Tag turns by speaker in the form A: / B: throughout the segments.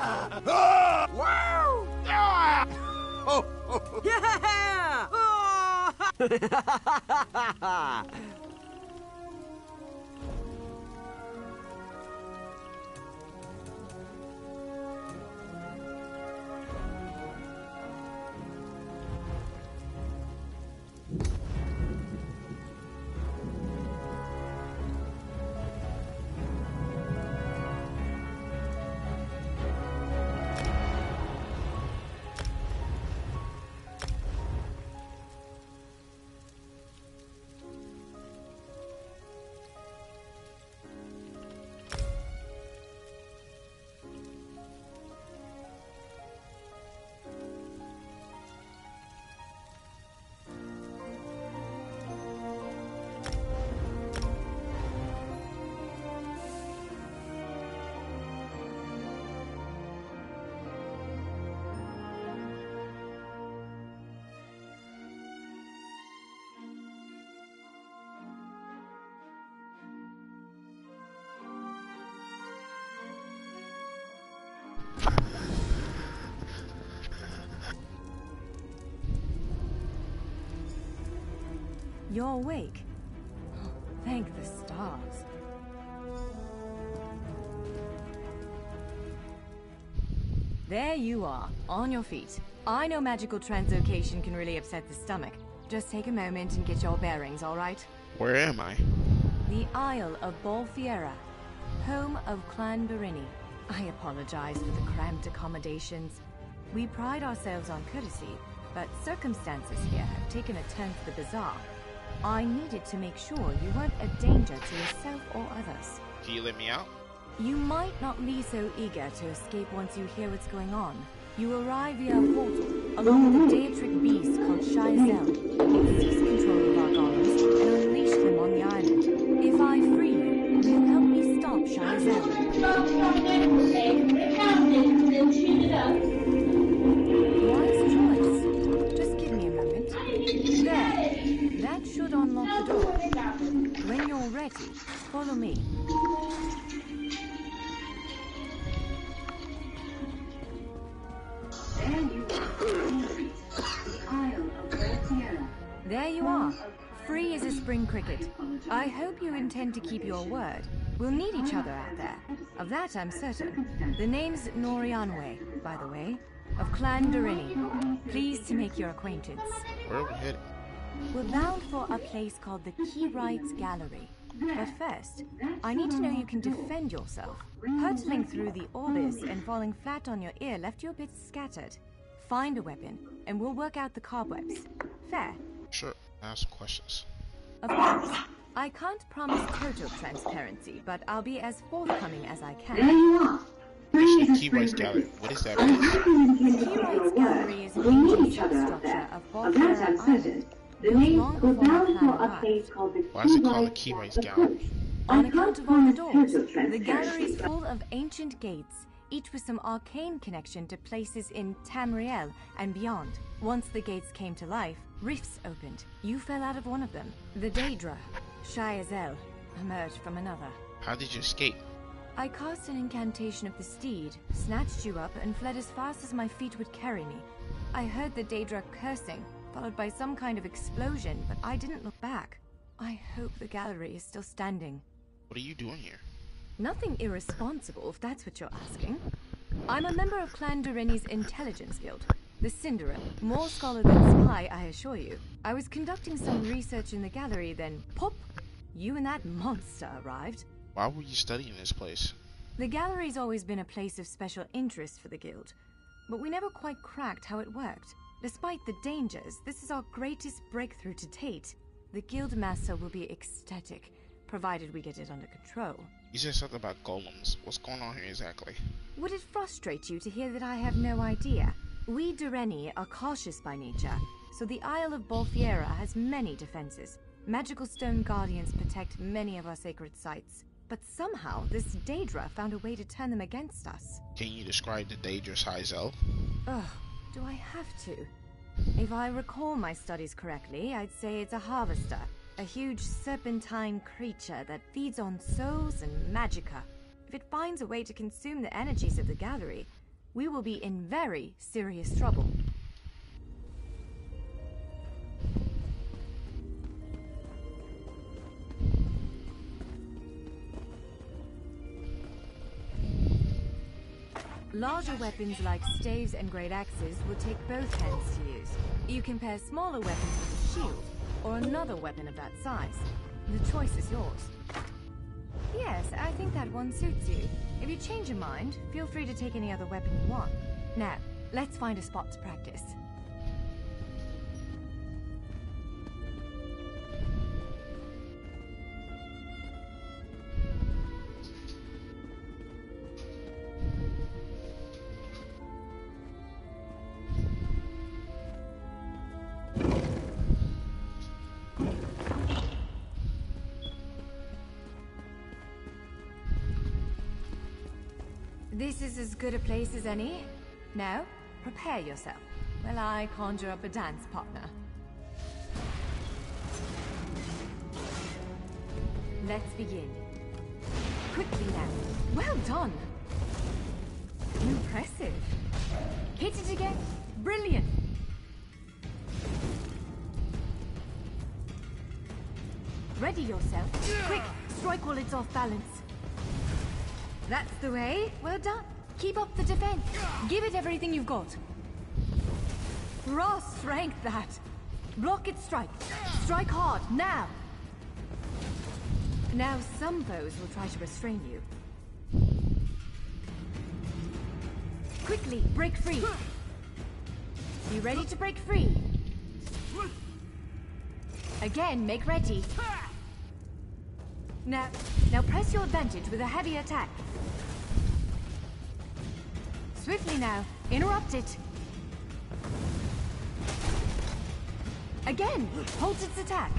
A: Wow!
B: Yeah! You're awake. Oh, thank the stars. There you are, on your feet. I know magical translocation can really upset the stomach. Just take a moment and get your bearings, all right?
C: Where am I?
B: The Isle of Bolfiera, home of Clan Berini. I apologize for the cramped accommodations. We pride ourselves on courtesy, but circumstances here have taken a turn for the bizarre. I needed to make sure you weren't a danger to yourself or others.
C: Can you let me out?
B: You might not be so eager to escape once you hear what's going on. You arrive via a portal, along with a Daetric beast called Shiazel. It seeks control of our golems and unleash them on the island. If I free you, will you help me stop Shiazel? Wise choice. Just give me a moment. There. That should unlock the door. When you're ready, follow me. There you are. Free as a spring cricket. I hope you intend to keep your word. We'll need each other out there. Of that I'm certain. The name's Norianwe, by the way, of Clan Berini. Pleased to make your acquaintance.
C: Where are we headed?
B: We're bound for a place called the Key Rights Gallery. But first, I need to know you can defend yourself. Hurtling through the orbis and falling flat on your ear left you a bit scattered. Find a weapon, and we'll work out the cobwebs. Fair?
C: Sure, ask questions.
B: Of course. I can't promise total transparency, but I'll be as forthcoming as I can.
D: There you are.
C: Actually, Key Rights Gallery, what is that?
B: The Key Rights Gallery is an ancient substructure of Bolfiera Island.
D: The name was bound for a place called the
C: Why is it called the Key Rights Gallery?
B: On account of all the doors, the gallery is full of ancient gates, each with some arcane connection to places in Tamriel and beyond. Once the gates came to life, rifts opened. You fell out of one of them. The Daedra, Shiazel, emerged from another.
C: How did you escape?
B: I cast an incantation of the steed, snatched you up, and fled as fast as my feet would carry me. I heard the Daedra cursing, followed by some kind of explosion, but I didn't look back. I hope the gallery is still standing.
C: What are you doing here?
B: Nothing irresponsible, if that's what you're asking. I'm a member of Clan Berini's intelligence guild, the Cinderella. More scholar than spy, I assure you. I was conducting some research in the gallery, then pop! You and that monster arrived.
C: Why were you studying this place?
B: The gallery's always been a place of special interest for the guild, but we never quite cracked how it worked. Despite the dangers, this is our greatest breakthrough to date. The guild master will be ecstatic, provided we get it under control.
C: You said something about golems. What's going on here exactly?
B: Would it frustrate you to hear that I have no idea? We Dureni are cautious by nature, so the Isle of Bolfiera has many defenses. Magical stone guardians protect many of our sacred sites. But somehow, this Daedra found a way to turn them against us.
C: Can you describe the Daedra Shiazel?
B: Ugh, do I have to? If I recall my studies correctly, I'd say it's a harvester. A huge serpentine creature that feeds on souls and magicka. If it finds a way to consume the energies of the gallery, we will be in very serious trouble. Larger weapons like staves and great axes will take both hands to use. You can pair smaller weapons with a shield, or another weapon of that size. The choice is yours. Yes, I think that one suits you. If you change your mind, feel free to take any other weapon you want. Now, let's find a spot to practice. This is as good a place as any. Now, prepare yourself while I conjure up a dance partner. Let's begin. Quickly now. Well done! Impressive. Hit it again. Brilliant! Ready yourself. Quick, strike while it's off balance. That's the way. Well done. Keep up the defense. Give it everything you've got. Raw strength, that. Block its strike. Strike hard, now. Now some foes will try to restrain you. Quickly, break free. Be ready to break free. Again, make ready. Now press your advantage with a heavy attack. Swiftly now, interrupt it. Again, halt its attack.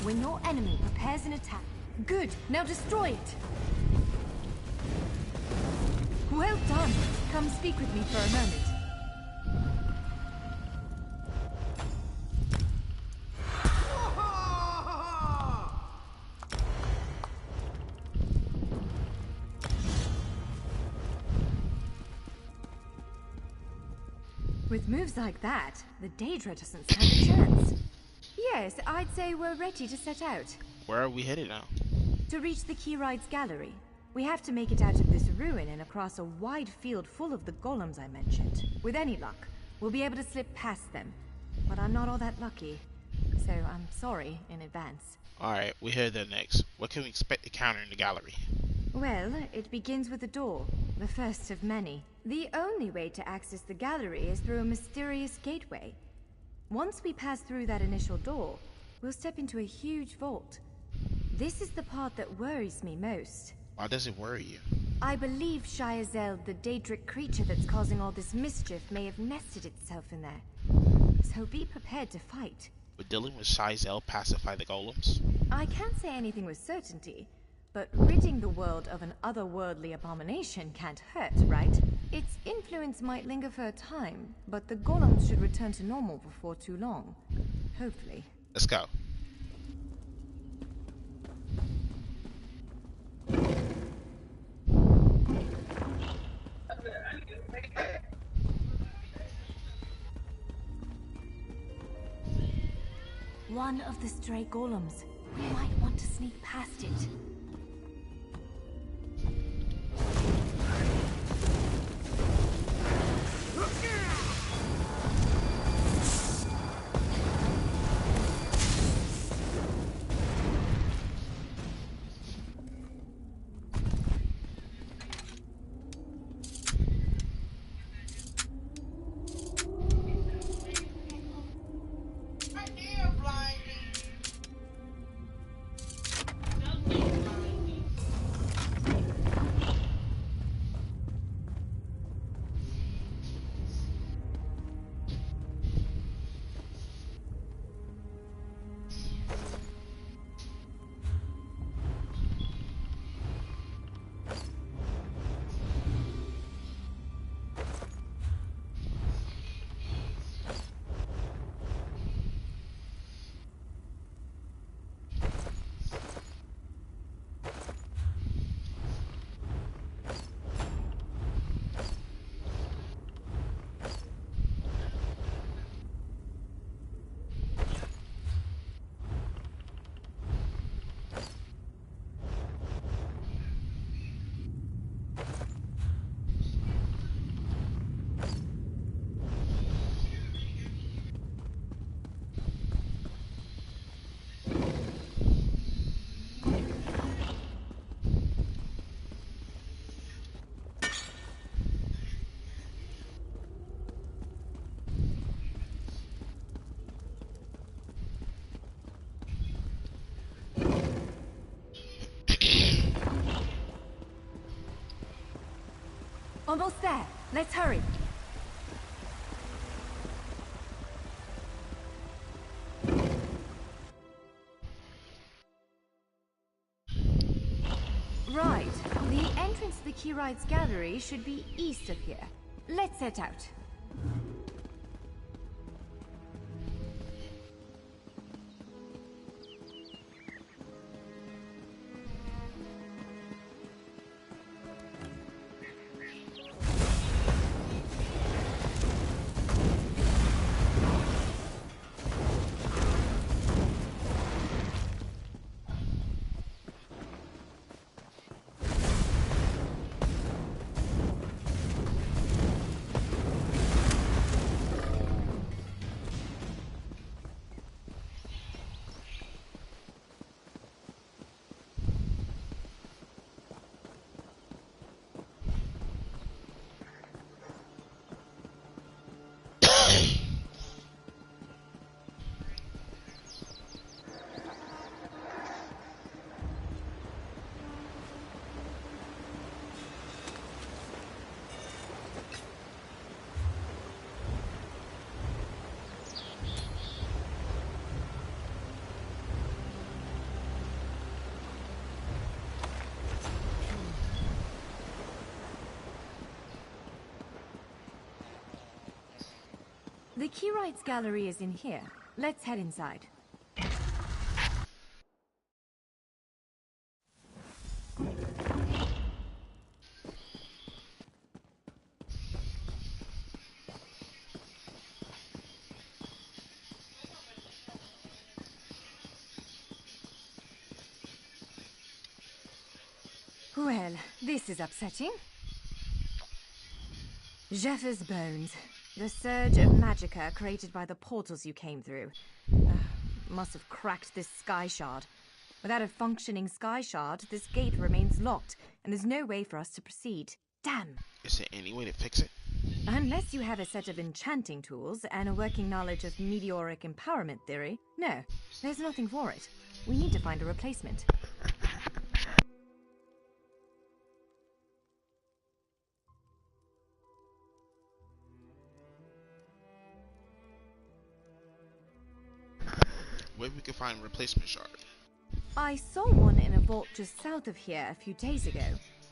B: When your enemy prepares an attack, good, now destroy it. Well done. Come speak with me for a moment. With moves like that, the Daedra doesn't stand a chance. Yes, I'd say we're ready to set out.
C: Where are we headed now?
B: To reach the Keyride's gallery. We have to make it out of this ruin and across a wide field full of the golems I mentioned. With any luck, we'll be able to slip past them. But I'm not all that lucky, so I'm sorry in advance.
C: Alright, we're headed there next. What can we expect to counter in the gallery?
B: Well, it begins with a door, the first of many. The only way to access the gallery is through a mysterious gateway. Once we pass through that initial door, we'll step into a huge vault. This is the part that worries me most.
C: Why does it worry you?
B: I believe Shayazel, the Daedric creature that's causing all this mischief, may have nested itself in there. So be prepared to fight.
C: Would dealing with Shayazel pacify the golems?
B: I can't say anything with certainty, but ridding the world of an otherworldly abomination can't hurt, right? Its influence might linger for a time, but the golems should return to normal before too long. Hopefully.
C: Let's go.
B: One of the stray golems. We might want to sneak past it. Almost there. Let's hurry. Right. The entrance to the Keyrights Gallery should be east of here. Let's set out. The Keyrights Gallery is in here. Let's head inside. Well, this is upsetting. Jeffers' bones. The surge of magicka created by the portals you came through. Must have cracked this sky shard. Without a functioning sky shard, this gate remains locked, and there's no way for us to proceed. Damn!
C: Is there any way to fix it?
B: Unless you have a set of enchanting tools and a working knowledge of meteoric empowerment theory, no, there's nothing for it. We need to find a replacement.
C: Where we can find a replacement shard?
B: I saw one in a vault just south of here a few days ago,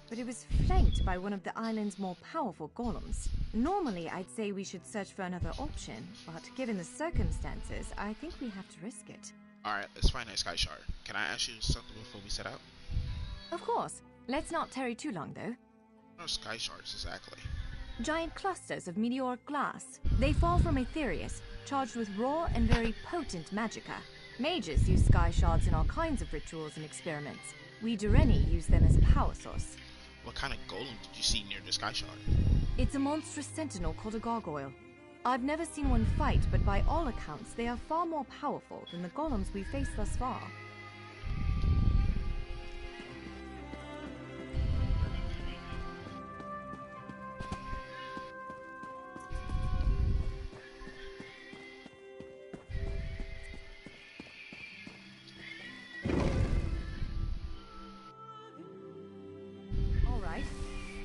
B: but it was flanked by one of the island's more powerful golems. Normally, I'd say we should search for another option, but given the circumstances, I think we have to risk it.
C: Alright, let's find that sky shard. Can I ask you something before we set out?
B: Of course. Let's not tarry too long, though.
C: What are sky shards exactly?
B: Giant clusters of meteoric glass. They fall from Aetherius, charged with raw and very potent magicka. Mages use sky shards in all kinds of rituals and experiments. We Dureni use them as a power source.
C: What kind of golem did you see near the sky shard?
B: It's a monstrous sentinel called a gargoyle. I've never seen one fight, but by all accounts, they are far more powerful than the golems we've faced thus far.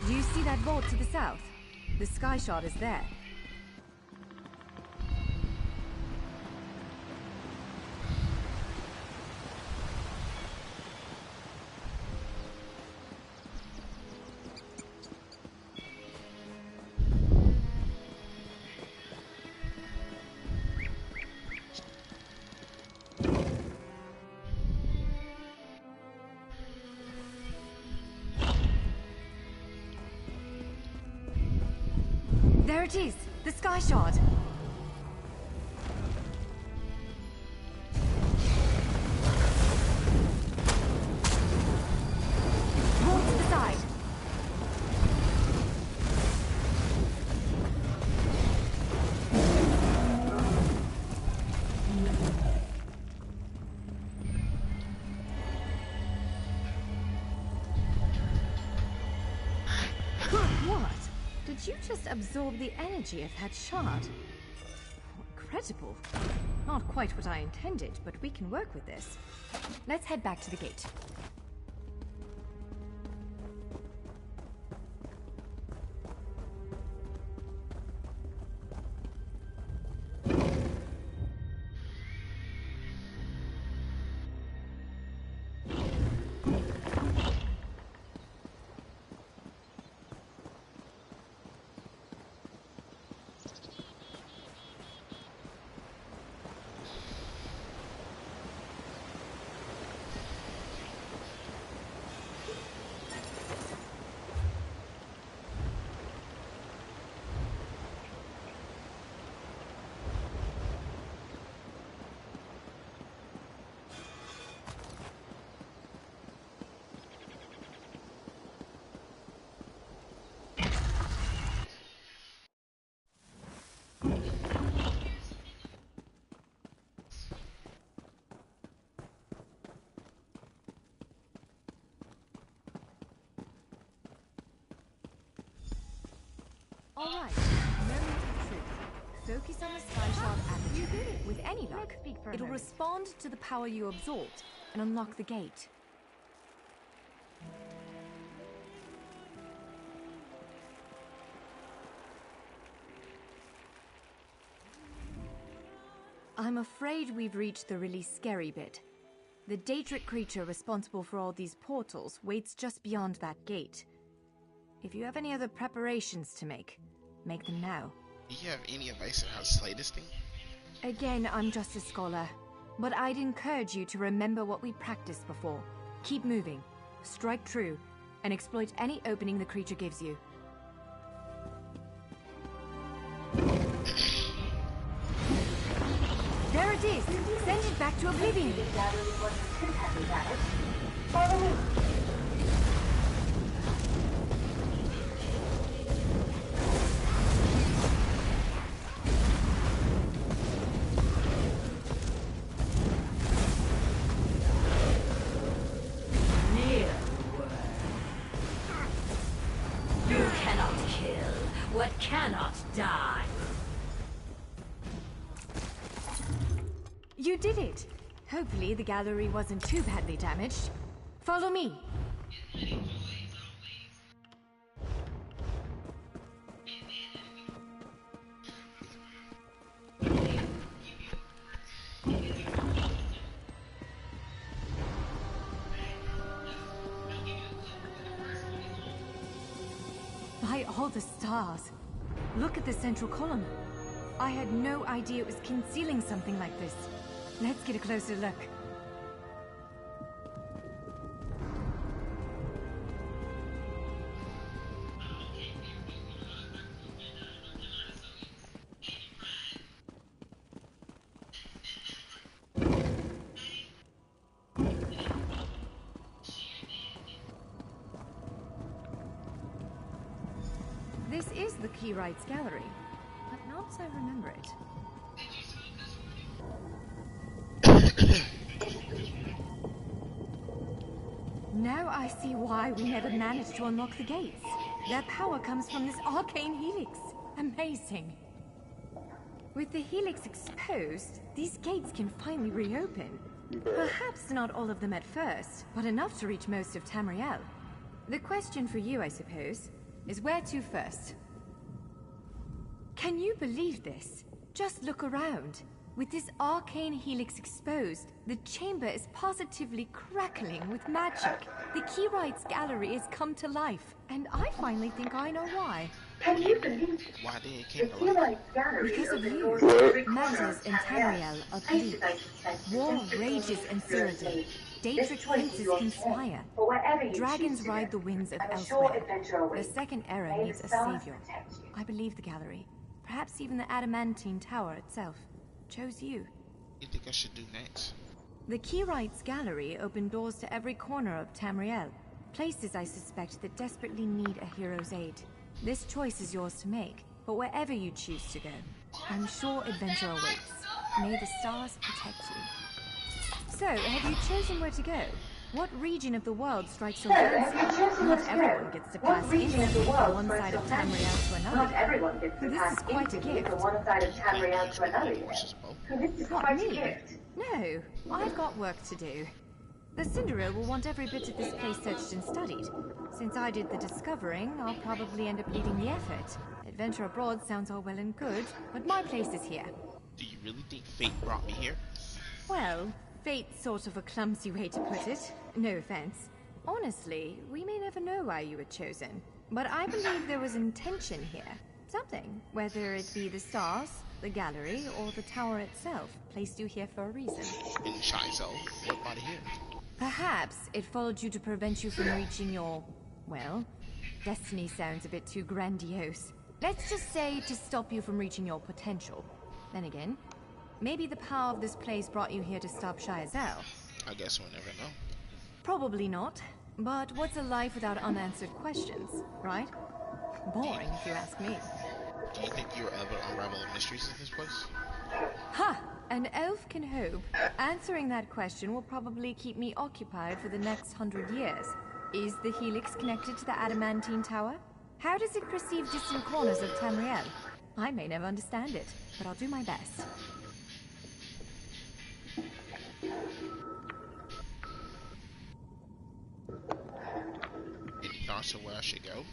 B: Do you see that vault to the south? The sky shard is there. There it is! The sky shard! Roll to the side! What? Did you just absorb the energy of that shard? Incredible. Not quite what I intended, but we can work with this. Let's head back to the gate. Alright, moment of truth. Focus on the sky shard aperture. With any luck, it'll respond to the power you absorbed and unlock the gate. I'm afraid we've reached the really scary bit. The Daedric creature responsible for all these portals waits just beyond that gate. If you have any other preparations to make them now.
C: Do you have any advice on how to slay this thing?
B: Again, I'm just a scholar. But I'd encourage you to remember what we practiced before. Keep moving, strike true, and exploit any opening the creature gives you. There it is! Send it back to oblivion!
D: Follow me.
A: You cannot kill what cannot die.
B: You did it! Hopefully the gallery wasn't too badly damaged. Follow me! By all the stars! Look at the central column. I had no idea it was concealing something like this. Let's get a closer look. This is the Keyrights Gallery, but not as I remember it. Now I see why we never managed to unlock the gates. Their power comes from this arcane helix. Amazing. With the helix exposed, these gates can finally reopen. Perhaps not all of them at first, but enough to reach most of Tamriel. The question for you, I suppose, is where to first? Can you believe this? Just look around. With this arcane helix exposed, the chamber is positively crackling with magic. The Keyrights Gallery has come to life, and I finally think I know why.
D: Can you believe it?
C: Why did it
D: The
C: came to life?
D: Keyrights Gallery
B: Because of
D: opened
B: you.
D: doors to every corner
B: Matters
D: of
B: in
D: Tamriel.
B: Tamriel are bleak. War rages in Cyrodiil. Daedric princes conspire.
D: But wherever you
B: Dragons
D: choose to
B: ride
D: go,
B: the winds of
D: I'm a sure
B: elsewhere.
D: adventure
B: The
D: awaits.
B: second era
D: May
B: needs
D: the
B: a
D: stars
B: savior.
D: protect you.
B: I believe the gallery, perhaps even the adamantine tower itself, chose you.
C: What do you think I should do next?
B: The Keyrights Gallery opened doors to every corner of Tamriel, places I suspect that desperately need a hero's aid. This choice is yours to make, but wherever you choose to go, I'm sure adventure awaits. May the stars protect you. So, have you chosen where to go? What region of the world strikes your fancy? Not everyone gets to pass instantly from one side of Tamriel to
D: Not
B: another.
D: everyone gets to
B: This
D: pass
B: is quite a
D: instantly
B: gift.
D: from one side of Tamriel to another.
C: Horses both.
D: This is
B: What,
D: quite a
B: me?
D: gift.
B: No, I've got work to do. The Cinderil will want every bit of this place searched and studied. Since I did the discovering, I'll probably end up leading the effort. Adventure abroad sounds all well and good, but my place is here.
C: Do you really think fate brought me here?
B: Well, fate's sort of a clumsy way to put it. No offense. Honestly, we may never know why you were chosen. But I believe there was intention here. Something, whether it be the stars, the gallery, or the tower itself, placed you here for a reason.
C: In shy self, what body here?
B: Perhaps it followed you to prevent you from reaching your, well, destiny sounds a bit too grandiose. Let's just say to stop you from reaching your potential. Then again, maybe the power of this place brought you here to stop Shayazel.
C: I guess we'll never know.
B: Probably not. But what's a life without unanswered questions, right? Boring, if you ask me.
C: Do you think you'll ever unravel the mysteries of this place?
B: Ha! An elf can hope. Answering that question will probably keep me occupied for the next 100 years. Is the helix connected to the adamantine tower? How does it perceive distant corners of Tamriel? I may never understand it, but I'll do my best.
C: Any thoughts of where I should go?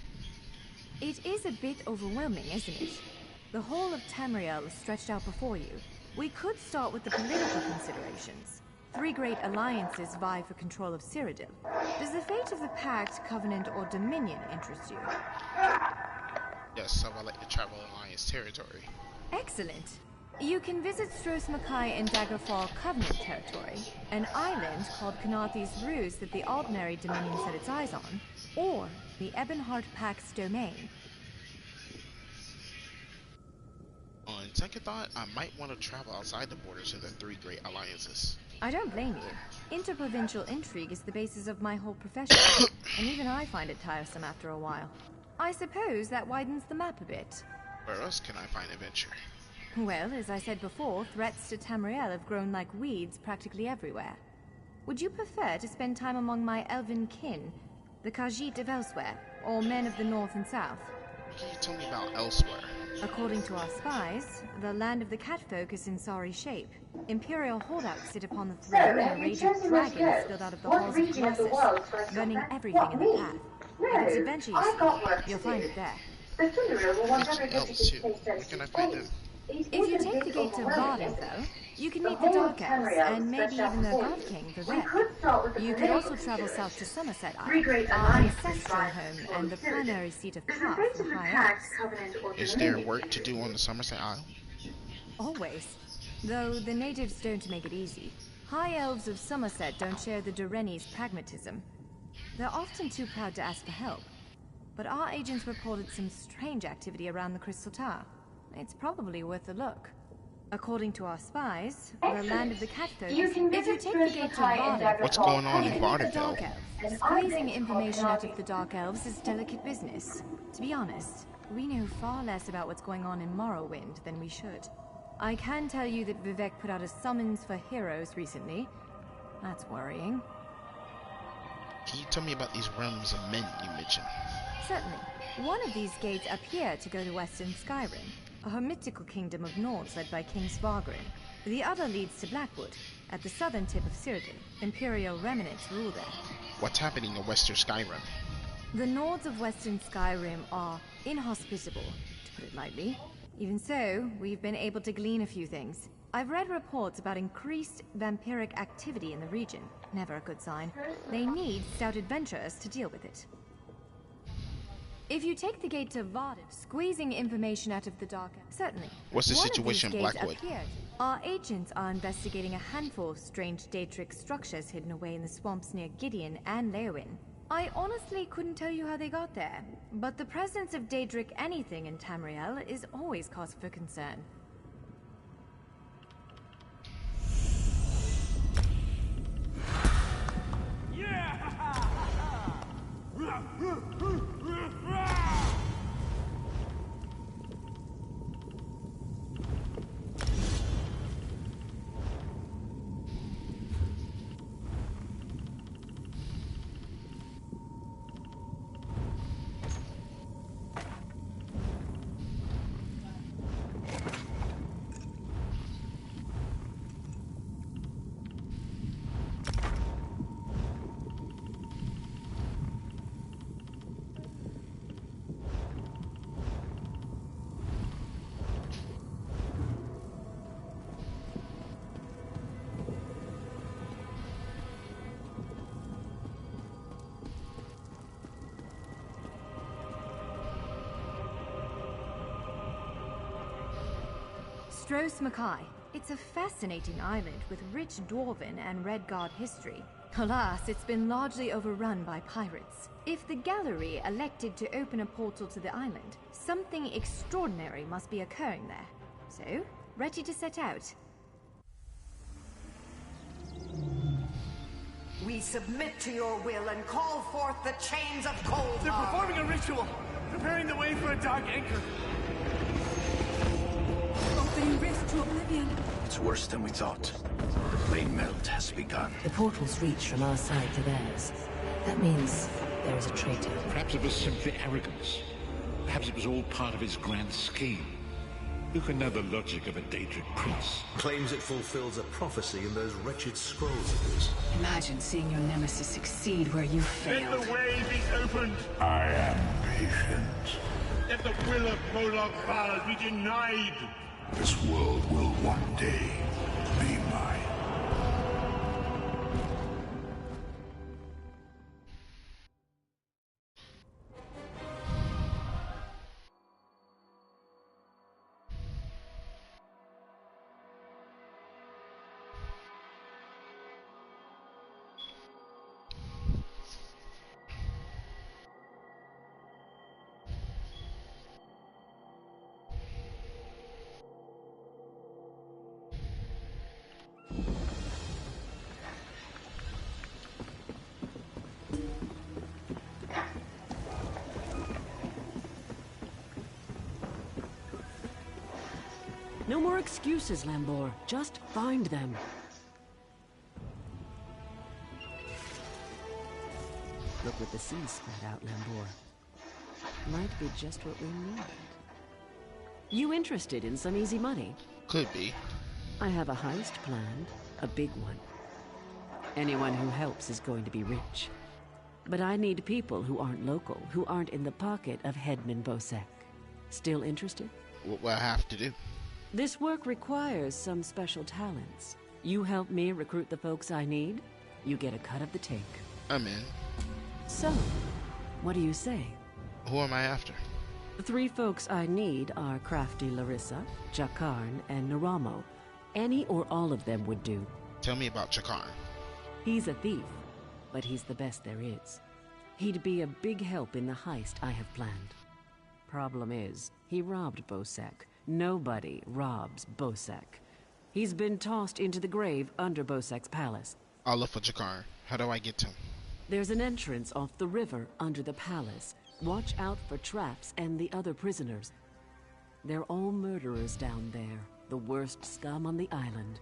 B: It is a bit overwhelming, isn't it? The whole of Tamriel is stretched out before you. We could start with the political considerations. 3 great alliances vie for control of Cyrodiil. Does the fate of the Pact, Covenant, or Dominion interest you?
C: Yes, so I like to travel Alliance territory.
B: Excellent. You can visit Stros Makai in Daggerfall Covenant territory, an island called Kanathi's Ruse that the Aldmeri Dominion set its eyes on, or the Ebonheart Pact's domain.
C: On second thought, I might want to travel outside the borders of the 3 great alliances.
B: I don't blame you. Interprovincial intrigue is the basis of my whole profession, and even I find it tiresome after a while. I suppose that widens the map a bit.
C: Where else can I find adventure?
B: Well, as I said before, threats to Tamriel have grown like weeds practically everywhere. Would you prefer to spend time among my elven kin, the Khajiit of elsewhere, or men of the north and south?
C: What can you tell me about elsewhere?
B: According to our spies, the land of the catfolk is in sorry shape. Imperial holdouts sit upon the throne, and a raging dragon is spilled out of the halls of Colossus, burning everything in the path. If it's adventure you seek, you'll find it there.
D: The Cinderella will want
C: Mention
D: everything to
C: elves too.
D: take place
C: Where can I find them?
B: If you take the gate to Vardenfell, you can meet the Dark Elves, and maybe even their God King, Vivek. You could also travel south to Somerset Island, our ancestral home and the primary seat of Path, the High Elves.
C: Is there work to do on the Somerset Isle?
B: Always. Though the natives don't make it easy. High Elves of Somerset don't share the Durrani's pragmatism. They're often too proud to ask for help. But our agents reported some strange activity around the Crystal Tower. It's probably worth a look. According to our spies, the land of the catfolk. If you take the gate to Vardenfell,
C: What's going on in
B: the Dark
C: Vardenfell?
B: Elves. Squeezing information out of the Dark Elves is delicate business. To be honest, we know far less about what's going on in Morrowind than we should. I can tell you that Vivek put out a summons for heroes recently. That's worrying.
C: Can you tell me about these realms of men you mentioned?
B: Certainly. One of these gates appear to go to Western Skyrim, a hermitical kingdom of Nords led by King Svargrim. The other leads to Blackwood, at the southern tip of Cyrodiil. Imperial remnants rule there.
C: What's happening in Western Skyrim?
B: The Nords of Western Skyrim are inhospitable, to put it lightly. Even so, we've been able to glean a few things. I've read reports about increased vampiric activity in the region. Never a good sign. They need stout adventurers to deal with it. If you take the gate to Varden, squeezing information out of the Dark... Certainly.
C: What's the
B: One of
C: situation
B: these
C: in
B: gates
C: Blackwood?
B: appeared. Our agents are investigating a handful of strange Daedric structures hidden away in the swamps near Gideon and Leowyn. I honestly couldn't tell you how they got there, but the presence of Daedric anything in Tamriel is always cause for concern. Stros Makai. It's a fascinating island with rich Dwarven and Redguard history. Alas, it's been largely overrun by pirates. If the gallery elected to open a portal to the island, something extraordinary must be occurring there. So, ready to set out?
E: We submit to your will and call forth the chains of cold.
F: They're performing a ritual, preparing the way for a dark anchor.
G: Opening rift to oblivion.
H: It's worse than we thought. The plane melt has begun.
I: The portals reach from our side to theirs. That means there is a traitor.
H: Perhaps it was simply arrogance. Perhaps it was all part of his grand scheme. Who can know the logic of a Daedric prince?
I: Claims it fulfills a prophecy in those wretched scrolls of his.
G: Imagine seeing your nemesis succeed where you failed.
F: Let the way be opened!
H: I am patient.
F: Let the will of Prolog Val be denied!
H: This world will one day be mine.
J: No more excuses, Lambor. Just find them. Look what the sea spat out, Lambor. Might be just what we need. You interested in some easy money?
C: Could be.
J: I have a heist planned, a big one. Anyone who helps is going to be rich. But I need people who aren't local, who aren't in the pocket of Headman Bosek. Still interested?
C: What will I have to do?
J: This work requires some special talents. You help me recruit the folks I need, you get a cut of the take.
C: I'm in.
J: So, what do you say?
C: Who am I after?
J: The three folks I need are Crafty Larissa, Jakarn, and Naramo. Any or all of them would do.
C: Tell me about Chakar.
J: He's a thief, but he's the best there is. He'd be a big help in the heist I have planned. Problem is, he robbed Bosek. Nobody robs Bosek. He's been tossed into the grave under Bosek's palace.
C: I'll look for Chakar. How do I get to him?
J: There's an entrance off the river under the palace. Watch out for traps and the other prisoners. They're all murderers down there, the worst scum on the island.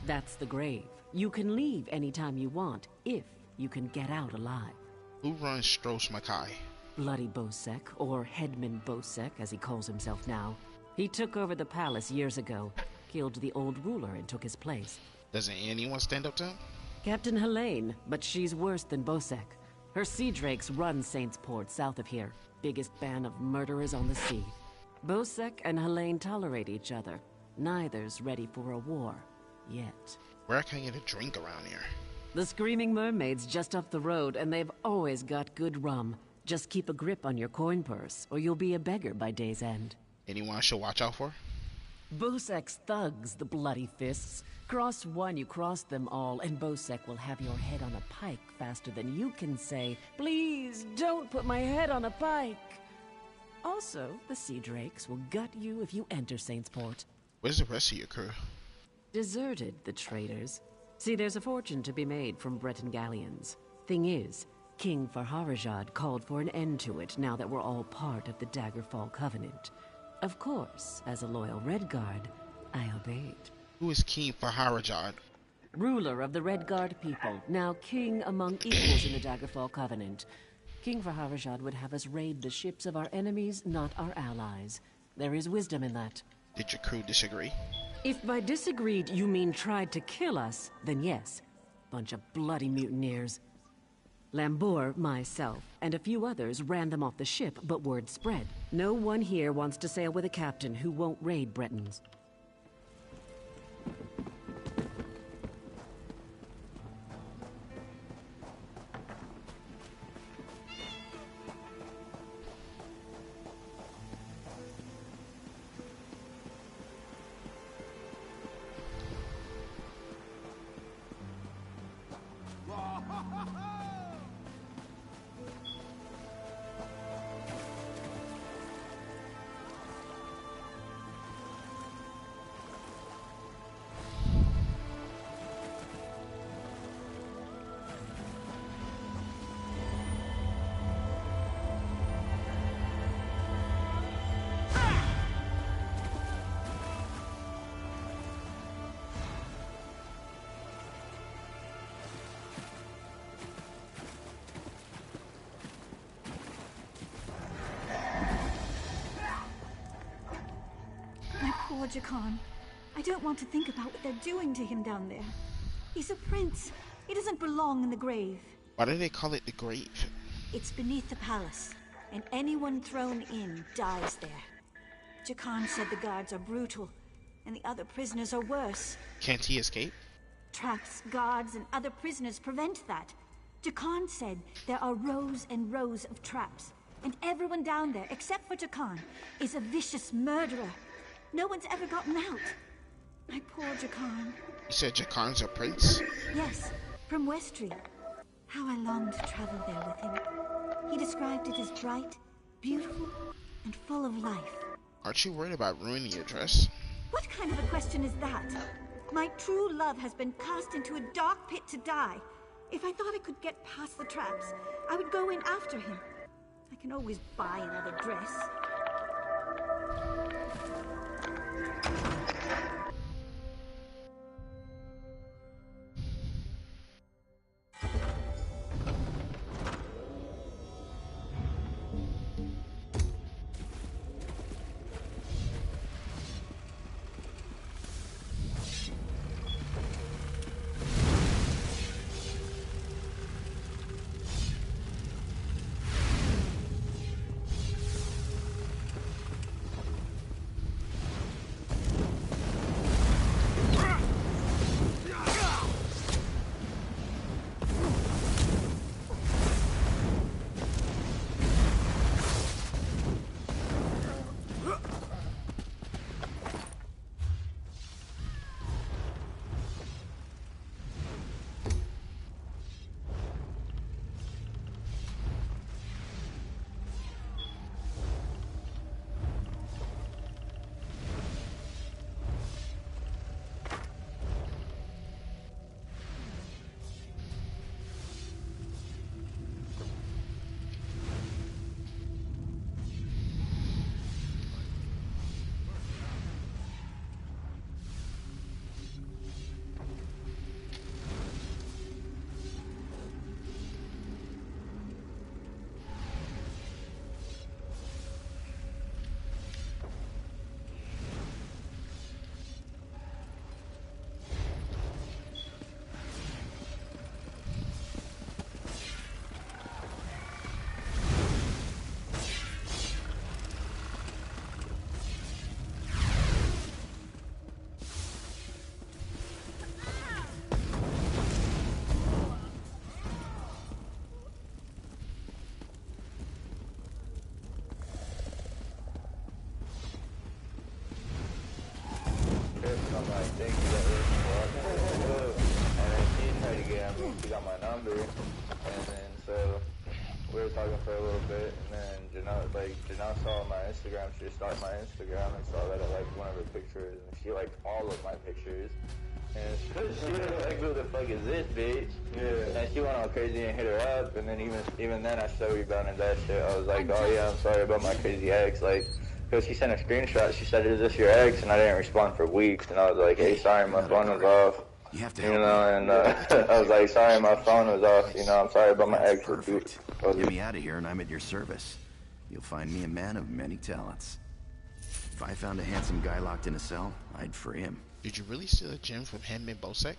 J: That's the grave. You can leave anytime you want, if you can get out alive.
C: Who runs Stros Makai?
J: Bloody Bosek, or Headman Bosek as he calls himself now. He took over the palace years ago, killed the old ruler and took his place.
C: Doesn't anyone stand up to him?
J: Captain Helene, but she's worse than Bosek. Her sea drakes run Saintsport south of here, biggest band of murderers on the sea. Bosek and Helene tolerate each other. Neither's ready for a war, yet.
C: Where can I get a drink around here?
J: The Screaming Mermaid's just up the road, and they've always got good rum. Just keep a grip on your coin purse, or you'll be a beggar by day's end.
C: Anyone I should watch out for?
J: Bosek's thugs, the bloody fists. Cross one, you cross them all, and Bosek will have your head on a pike faster than you can say, "Please, don't put my head on a pike." Also, the sea drakes will gut you if you enter Saintsport.
C: Where's the rest of your crew?
J: Deserted, the traitors. See, there's a fortune to be made from Breton galleons. Thing is, King Farharajad called for an end to it now that we're all part of the Daggerfall Covenant. Of course, as a loyal Redguard, I obeyed.
C: Who is King Farharajad?
J: Ruler of the Redguard people, now king among equals in the Daggerfall Covenant. King Farharajad would have us raid the ships of our enemies, not our allies. There is wisdom in that.
C: Did your crew disagree?
J: If by disagreed you mean tried to kill us, then yes. Bunch of bloody mutineers. Lambor, myself, and a few others ran them off the ship, but word spread. No one here wants to sail with a captain who won't raid Bretons.
K: Poor Jakan. I don't want to think about what they're doing to him down there. He's a prince. He doesn't belong in the grave.
C: Why do they call it the grave?
K: It's beneath the palace, and anyone thrown in dies there. Jakan said the guards are brutal, and the other prisoners are worse.
C: Can't he escape?
K: Traps, guards, and other prisoners prevent that. Jakan said there are rows and rows of traps, and everyone down there, except for Jakan, is a vicious murderer. No one's ever gotten out. My poor Jakan.
C: You said Jakan's a prince?
K: Yes, from Westry. How I longed to travel there with him. He described it as bright, beautiful, and full of life.
C: Aren't you worried about ruining your dress?
K: What kind of a question is that? My true love has been cast into a dark pit to die. If I thought I could get past the traps, I would go in after him. I can always buy another dress.
L: I'm like, thank you, that was cool. And then she tried to get me, she got my number, and then so we were talking for a little bit, and then Janelle saw my Instagram, she just started my Instagram and saw that I liked one of her pictures, and she liked all of my pictures. And she was like, who the fuck is this bitch? Yeah. And she went all crazy and hit her up, and then even then I still rebounded that shit. I was like, oh yeah, I'm sorry about my crazy ex, like, because she sent a screenshot, she said, is this your ex? And I didn't respond for weeks, and I was like, hey, sorry, my phone was off.
M: You have to
L: help me. And I was like, sorry, my phone was off, I'm sorry about my ex.
M: Perfect. Get me out of here and I'm at your service. You'll find me a man of many talents. If I found a handsome guy locked in a cell, I'd free him.
C: Did you really steal a gem from him and Bosek?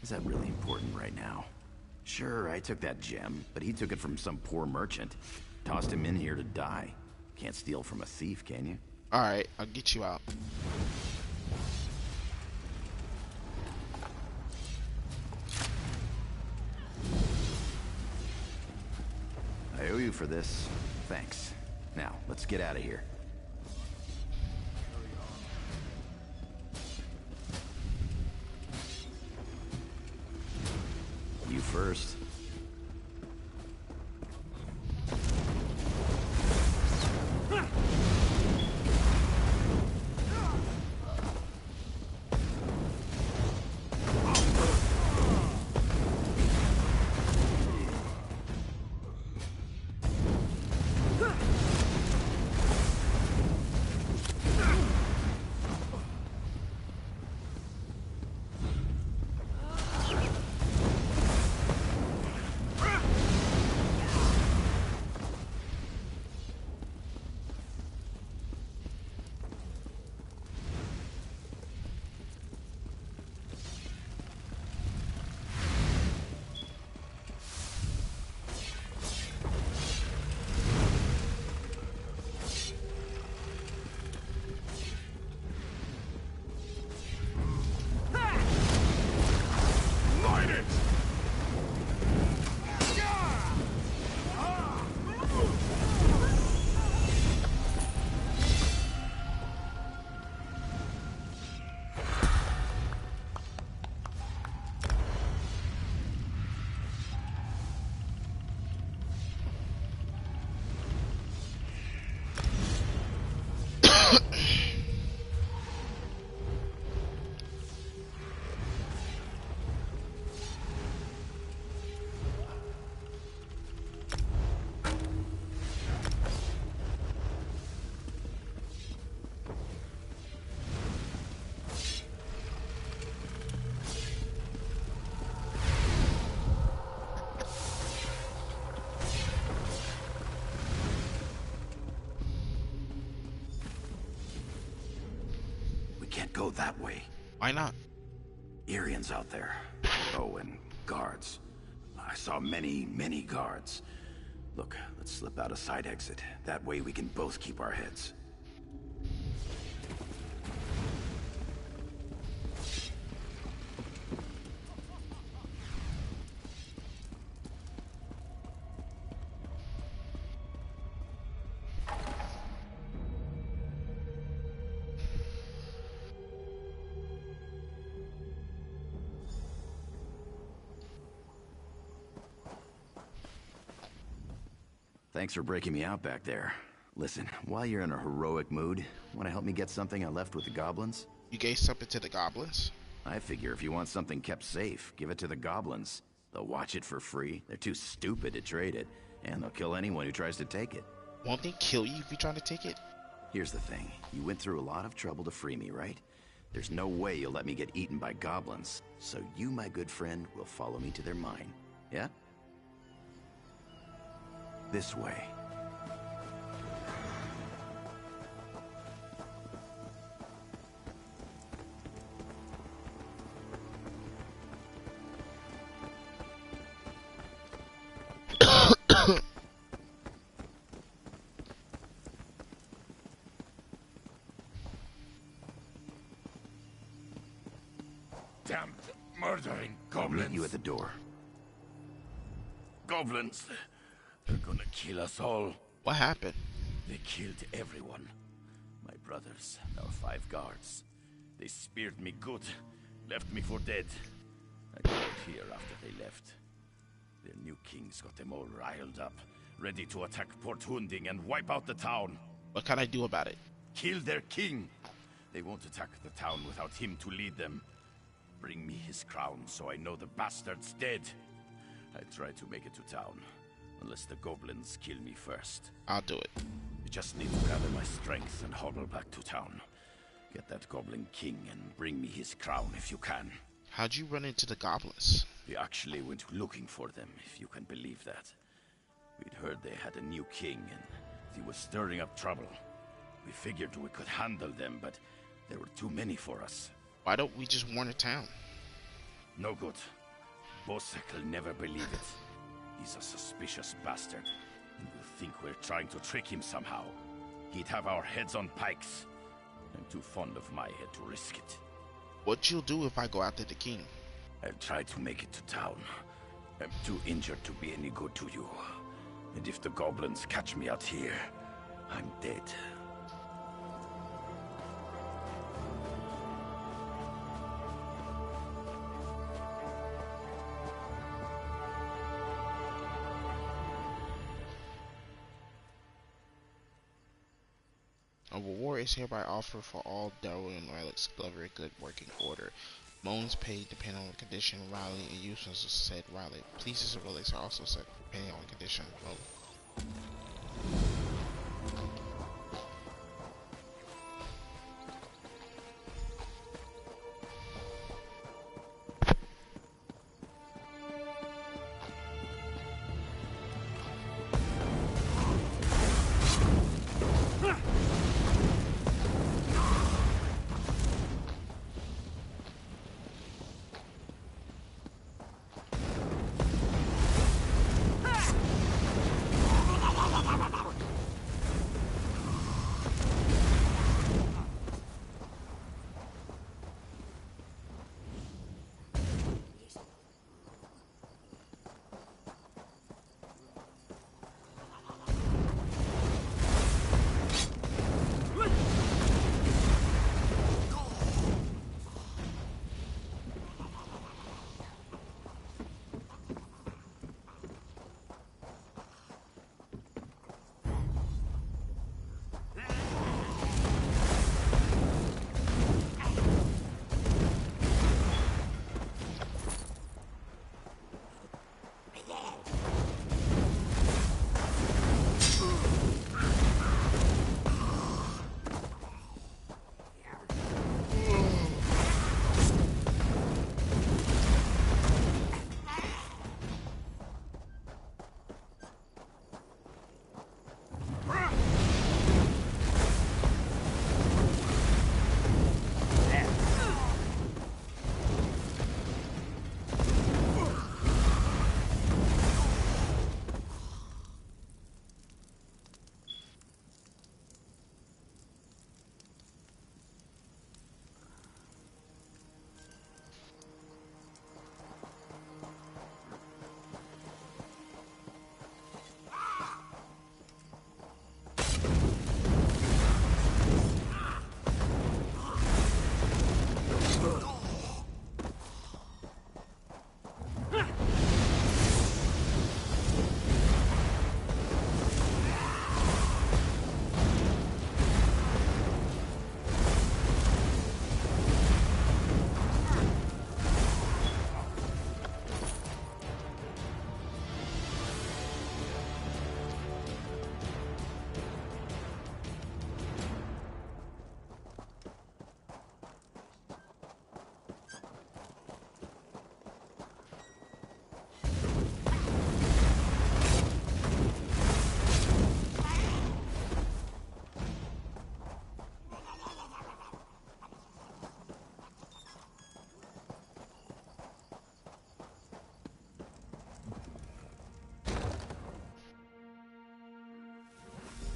M: Is that really important right now? Sure, I took that gem, but he took it from some poor merchant. Tossed him in here to die. Can't steal from a thief, can you?
C: Alright, I'll get you out.
M: I owe you for this. Thanks. Now, let's get out of here. You first. that way.
C: Why not?
M: Irians out there. Oh, and guards. I saw many, many guards. Look, let's slip out a side exit. That way we can both keep our heads. Thanks for breaking me out back there. Listen, while you're in a heroic mood, want to help me get something I left with the goblins?
C: You gave something to the goblins?
M: I figure if you want something kept safe, give it to the goblins. They'll watch it for free. They're too stupid to trade it, and they'll kill anyone who tries to take it.
C: Won't they kill you if you try to take it?
M: Here's the thing. You went through a lot of trouble to free me, right? There's no way you'll let me get eaten by goblins. So you, my good friend, will follow me to their mine. Yeah? This way.
H: Damn murdering
M: I'll
H: goblins.
M: meet you at the door.
H: Goblins. They're gonna kill us all.
C: What happened?
H: They killed everyone. My brothers, our 5 guards. They speared me good, left me for dead. I got here after they left. Their new king's got them all riled up, ready to attack Port Hunding and wipe out the town.
C: What can I do about it?
H: Kill their king. They won't attack the town without him to lead them. Bring me his crown so I know the bastard's dead. I try to make it to town. Unless the goblins kill me first.
C: I'll do it.
H: I just need to gather my strength and hobble back to town. Get that goblin king and bring me his crown if you can.
C: How'd you run into the goblins?
H: We actually went looking for them, if you can believe that. We'd heard they had a new king and he was stirring up trouble. We figured we could handle them, but there were too many for us.
C: Why don't we just warn the town?
H: No good. Bosek will never believe it. He's a suspicious bastard, and will think we're trying to trick him somehow. He'd have our heads on pikes. I'm too fond of my head to risk it.
C: What you'll do if I go after the king?
H: I'll try to make it to town. I'm too injured to be any good to you. And if the goblins catch me out here, I'm dead.
C: A reward is hereby offered for all Darwin relics delivered in good working order. Bones paid depending on the condition, Riley, and usefulness of said relic. Pieces of relics are also set depending on the condition.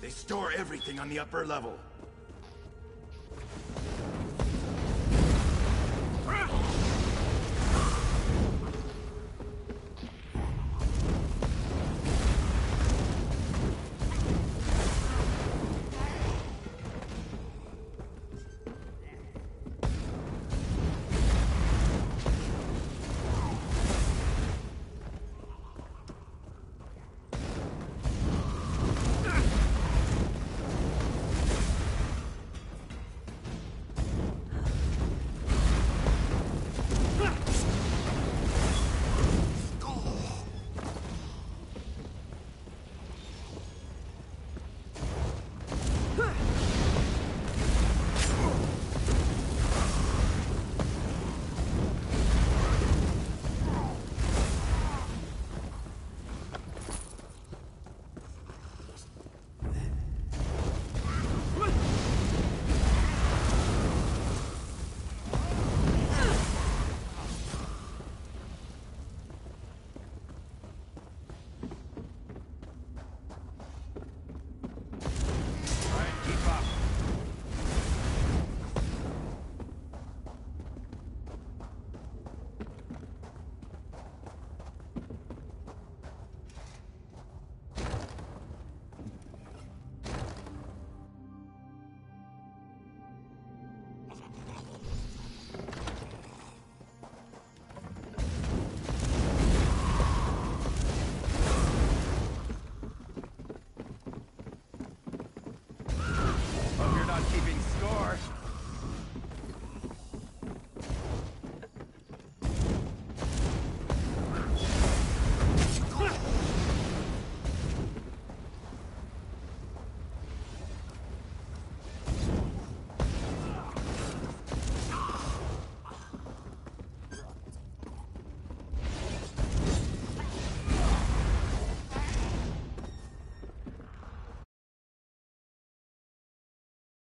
M: They store everything on the upper level.